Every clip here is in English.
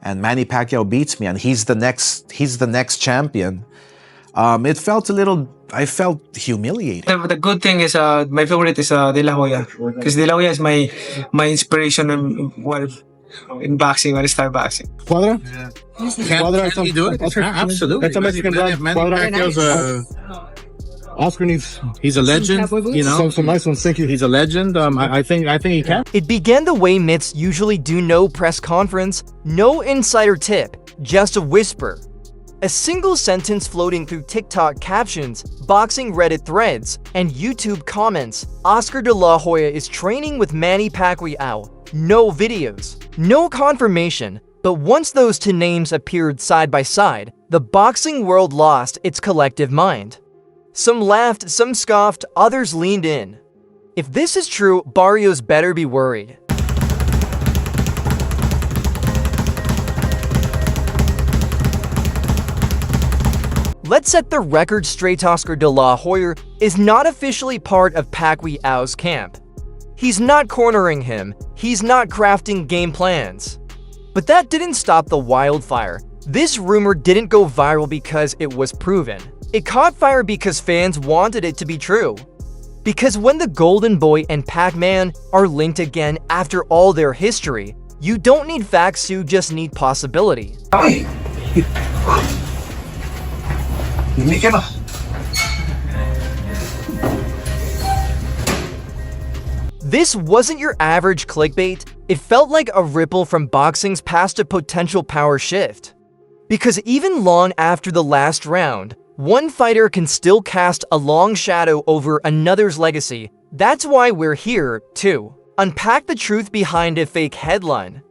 and Manny Pacquiao beats me and he's the next champion, I felt humiliated. The good thing is, my favorite is De La Hoya, because De La Hoya is my inspiration in boxing, when I start boxing. Cuadra? Yeah. Can he do it? Absolutely. That's a Mexican brand. Cuadra. Oscar needs. He's a legend, you know. Some nice ones. Thank you. He's a legend. I think he can. It began the way myths usually do: no press conference, no insider tip, just a whisper. A single sentence floating through TikTok captions, boxing Reddit threads, and YouTube comments. Oscar De La Hoya is training with Manny Pacquiao. No videos, no confirmation. But once those two names appeared side by side, the boxing world lost its collective mind. Some laughed, some scoffed, others leaned in. If this is true, Barrios better be worried. Let's set the record straight. Oscar De La Hoya is not officially part of Pacquiao's camp. He's not cornering him, he's not crafting game plans. But that didn't stop the wildfire. This rumor didn't go viral because it was proven. It caught fire because fans wanted it to be true. Because when the Golden Boy and Pac-Man are linked again after all their history, you don't need facts, you just need possibility. This wasn't your average clickbait. It felt like a ripple from boxing's past, a potential power shift. Because even long after the last round, one fighter can still cast a long shadow over another's legacy. That's why we're here, to unpack the truth behind a fake headline.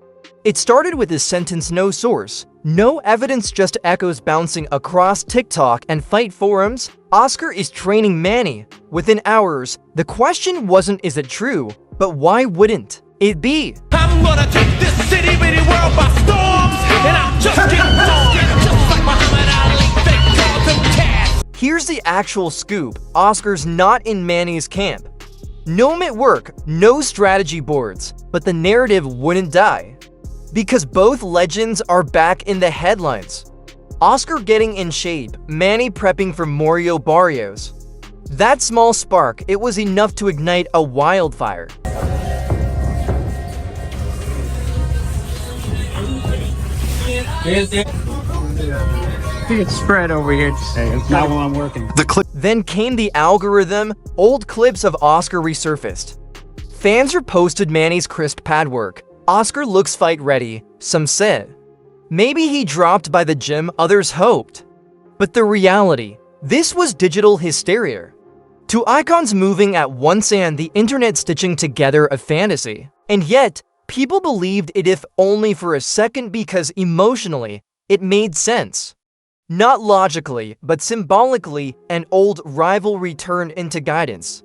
It started with a sentence: no source, no evidence, just echoes bouncing across TikTok and fight forums. Oscar is training Manny. Within hours, the question wasn't is it true, but why wouldn't it be? I'm gonna take this city, bitty world by storms, and I'm just getting started, just like Muhammad Ali, they called him Cass. Here's the actual scoop. Oscar's not in Manny's camp. No mitt work, no strategy boards, but the narrative wouldn't die. Because both legends are back in the headlines. Oscar getting in shape, Manny prepping for Mario Barrios. That small spark, it was enough to ignite a wildfire. I think it's spread over here. It's not while I'm working. Then came the algorithm. Old clips of Oscar resurfaced. Fans reposted Manny's crisp pad work. Oscar looks fight ready, some said. Maybe he dropped by the gym, others hoped. But the reality, this was digital hysteria. Two icons moving at once and the internet stitching together a fantasy. And yet, people believed it, if only for a second, because emotionally, it made sense. Not logically, but symbolically, an old rivalry turned into guidance.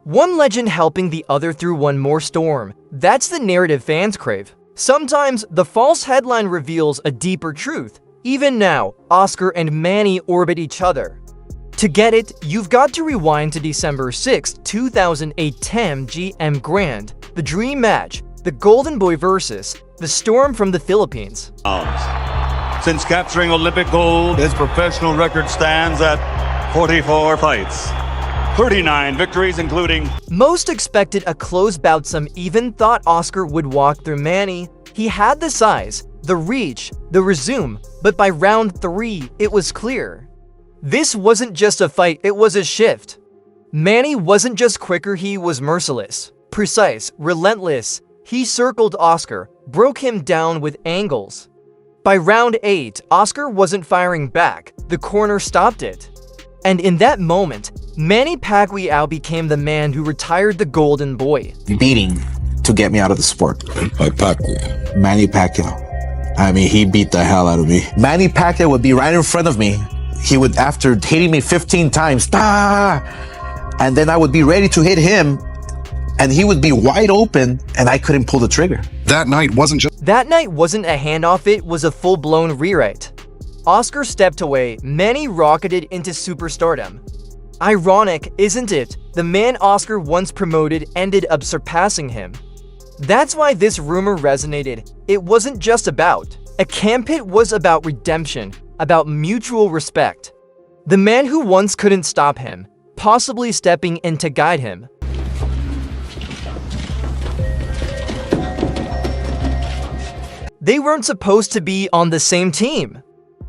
One legend helping the other through one more storm. That's the narrative fans crave. Sometimes, the false headline reveals a deeper truth. Even now, Oscar and Manny orbit each other. To get it, you've got to rewind to December 6, 2008 10 GM Grand, the dream match, the Golden Boy versus the Storm from the Philippines. Since capturing Olympic gold, his professional record stands at 44 fights. 39 victories, including... Most expected a close bout. Some even thought Oscar would walk through Manny. He had the size, the reach, the resume, but by round 3, it was clear. This wasn't just a fight, it was a shift. Manny wasn't just quicker, he was merciless, precise, relentless. He circled Oscar, broke him down with angles. By round 8, Oscar wasn't firing back, the corner stopped it. And in that moment, Manny Pacquiao became the man who retired the Golden Boy. Beating to get me out of the sport. By Pacquiao. Manny Pacquiao. I mean, he beat the hell out of me. Manny Pacquiao would be right in front of me. He would, after hitting me 15 times, and then I would be ready to hit him, and he would be wide open, and I couldn't pull the trigger. That night wasn't a handoff, it was a full-blown rewrite. Oscar stepped away, Manny rocketed into superstardom. Ironic, isn't it? The man Oscar once promoted ended up surpassing him. That's why this rumor resonated. It wasn't just about A camp hit was about redemption, about mutual respect. The man who once couldn't stop him, possibly stepping in to guide him. They weren't supposed to be on the same team.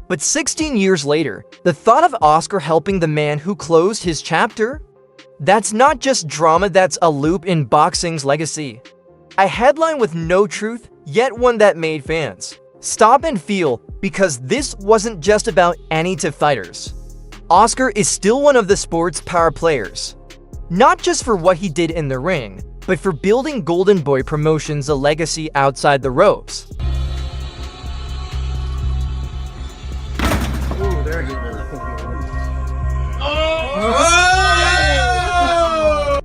But 16 years later, the thought of Oscar helping the man who closed his chapter? That's not just drama, that's a loop in boxing's legacy. A headline with no truth, yet one that made fans stop and feel, because this wasn't just about any two fighters. Oscar is still one of the sport's power players. Not just for what he did in the ring, but for building Golden Boy Promotions a legacy outside the ropes.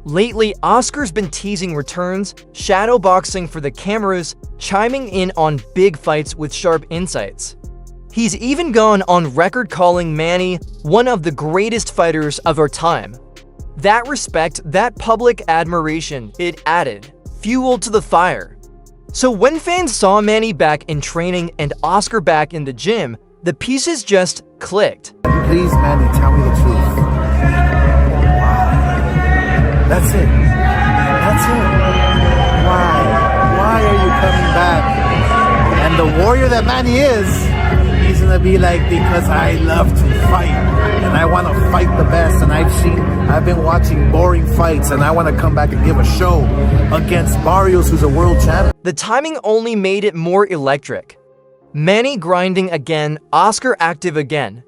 Lately, Oscar's been teasing returns, shadowboxing for the cameras, chiming in on big fights with sharp insights. He's even gone on record calling Manny one of the greatest fighters of our time. That respect, that public admiration, it added fuel to the fire. So when fans saw Manny back in training and Oscar back in the gym, the pieces just clicked. Please, Manny, tell me the truth. That's it. That's it. Why are you coming back? And the warrior that Manny is, he's gonna be like, because I love to fight and I want to fight the best. And I've been watching boring fights and I want to come back and give a show against Barrios, who's a world champion. The timing only made it more electric. Manny grinding again, Oscar active again.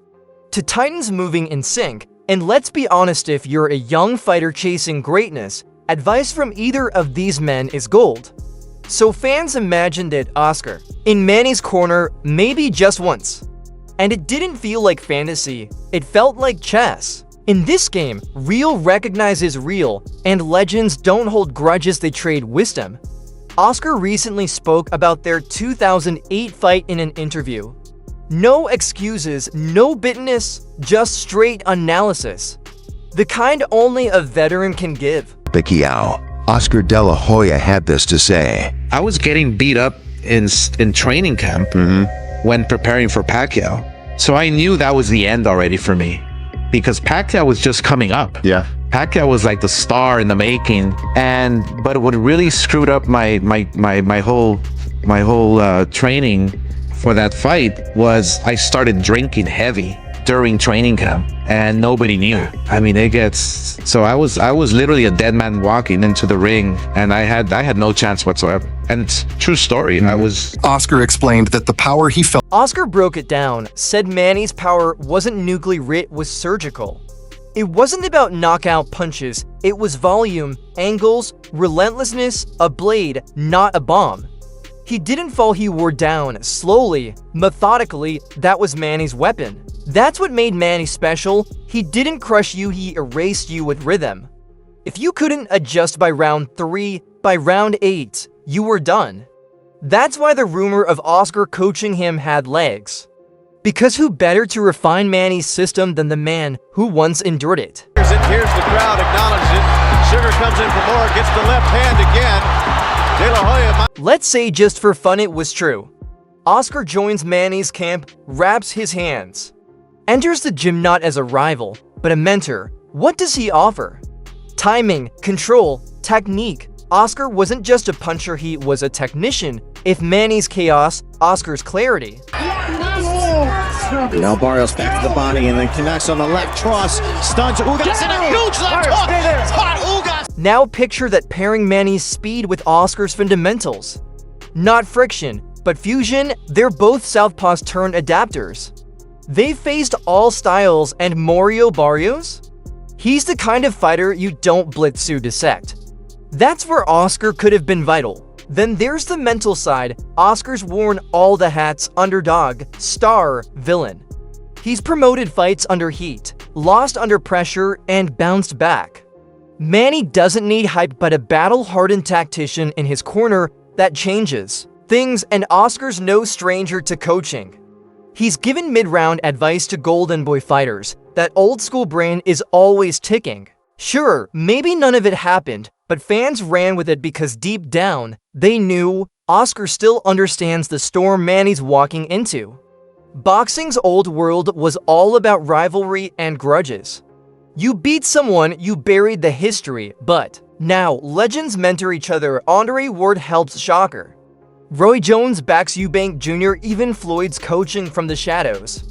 To Titans moving in sync. And let's be honest, if you're a young fighter chasing greatness, advice from either of these men is gold. So fans imagined it Oscar in Manny's corner maybe just once. And it didn't feel like fantasy, it felt like chess. In this game, real recognizes real, and legends don't hold grudges, they trade wisdom. Oscar recently spoke about their 2008 fight in an interview. No excuses, no bitterness, just straight analysis. The kind only a veteran can give. Pacquiao, Oscar De La Hoya had this to say. I was getting beat up in training camp when preparing for Pacquiao. So I knew that was the end already for me, because Pacquiao was just coming up. Yeah. Pacquiao was like the star in the making. But what really screwed up my whole training for that fight was I started drinking heavy during training camp and nobody knew. I mean, so I was literally a dead man walking into the ring, and I had no chance whatsoever. And it's a true story. Oscar explained that the power he felt. Oscar broke it down, said Manny's power wasn't nuclear, it was surgical. It wasn't about knockout punches, it was volume, angles, relentlessness, a blade, not a bomb. He didn't fall, he wore down, slowly, methodically. That was Manny's weapon. That's what made Manny special. He didn't crush you, he erased you with rhythm. If you couldn't adjust by round 3, by round 8, you were done. That's why the rumor of Oscar coaching him had legs. Because who better to refine Manny's system than the man who once endured it? Here's the crowd, acknowledges it. Sugar comes in for more, gets the left hand again. De La Hoya. Let's say just for fun it was true. Oscar joins Manny's camp, wraps his hands. Enters the gym not as a rival, but a mentor. What does he offer? Timing, control, technique. Oscar wasn't just a puncher, he was a technician. If Manny's chaos, Oscar's clarity. Now Barrios back to the body and then connects on the left cross. Stuns Ugas and a huge left hook. Ugas. Now picture that pairing Manny's speed with Oscar's fundamentals. Not friction, but fusion. They're both southpaws turned adapters. They've faced all styles, and Mario Barrios? He's the kind of fighter you don't blitz to dissect. That's where Oscar could have been vital. Then there's the mental side. Oscar's worn all the hats: underdog, star, villain. He's promoted fights under heat, lost under pressure, and bounced back. Manny doesn't need hype, but a battle-hardened tactician in his corner that changes things, and Oscar's no stranger to coaching. He's given mid-round advice to Golden Boy fighters. That old-school brain is always ticking. Sure, maybe none of it happened, But fans ran with it because deep down, they knew Oscar still understands the storm Manny's walking into. Boxing's old world was all about rivalry and grudges. You beat someone, you buried the history, but now legends mentor each other. Andre Ward helps Shocker. Roy Jones backs Eubank Jr., even Floyd's coaching from the shadows.